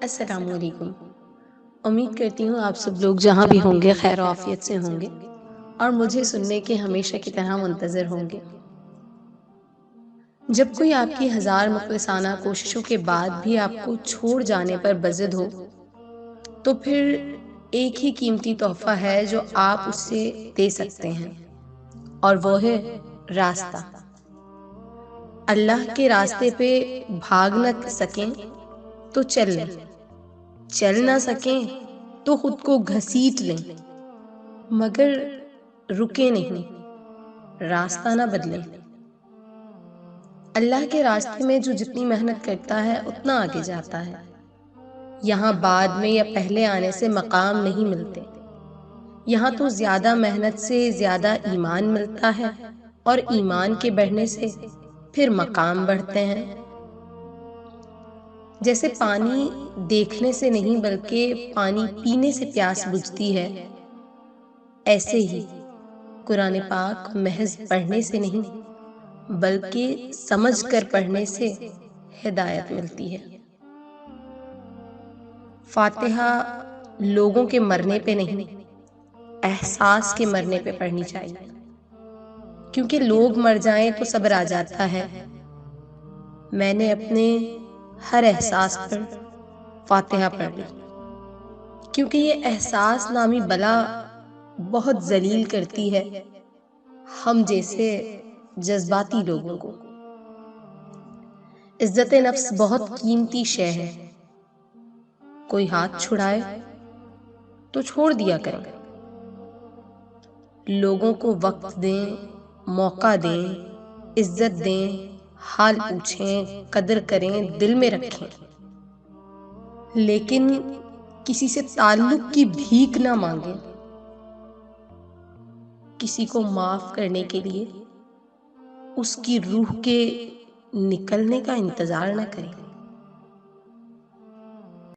السلام علیکم۔ امید کرتی ہوں آپ سب لوگ جہاں بھی ہوں گے خیر و عافیت سے ہوں گے اور مجھے سننے کے ہمیشہ کی طرح منتظر ہوں گے۔ جب کوئی آپ کی ہزار مخلصانہ کوششوں کے بعد بھی آپ کو چھوڑ جانے پر بضد ہو تو پھر ایک ہی قیمتی تحفہ ہے جو آپ اس سے دے سکتے ہیں، اور وہ ہے راستہ۔ اللہ کے راستے پہ بھاگ نہ سکیں تو چل لیں، چل نہ سکیں تو خود کو گھسیٹ لیں، مگر رکے نہیں، راستہ نہ بدلیں۔ اللہ کے راستے میں جو جتنی محنت کرتا ہے اتنا آگے جاتا ہے۔ یہاں بعد میں یا پہلے آنے سے مقام نہیں ملتے، یہاں تو زیادہ محنت سے زیادہ ایمان ملتا ہے، اور ایمان کے بڑھنے سے پھر مقام بڑھتے ہیں۔ جیسے پانی دیکھنے سے نہیں بلکہ پانی پینے سے پیاس بجھتی ہے، ایسے ہی قرآن پاک محض پڑھنے سے نہیں بلکہ سمجھ کر پڑھنے سے ہدایت ملتی ہے۔ فاتحہ لوگوں کے مرنے پہ نہیں، احساس کے مرنے پہ پڑھنی چاہیے، کیونکہ لوگ مر جائیں تو صبر آ جاتا ہے۔ میں نے اپنے ہر احساس پر فاتحہ پڑھ لی، کیونکہ یہ احساس نامی بلا بہت ذلیل کرتی ہے ہم جیسے جذباتی لوگوں کو۔ عزت نفس بہت قیمتی شے ہے، کوئی ہاتھ چھڑائے تو چھوڑ دیا کریں۔ لوگوں کو وقت دیں، موقع دیں، عزت دیں، حال پوچھیں، قدر کریں، دل میں رکھیں، لیکن کسی سے تعلق کی بھیک نہ مانگیں۔ کسی کو معاف کرنے کے لیے اس کی روح کے نکلنے کا انتظار نہ کریں۔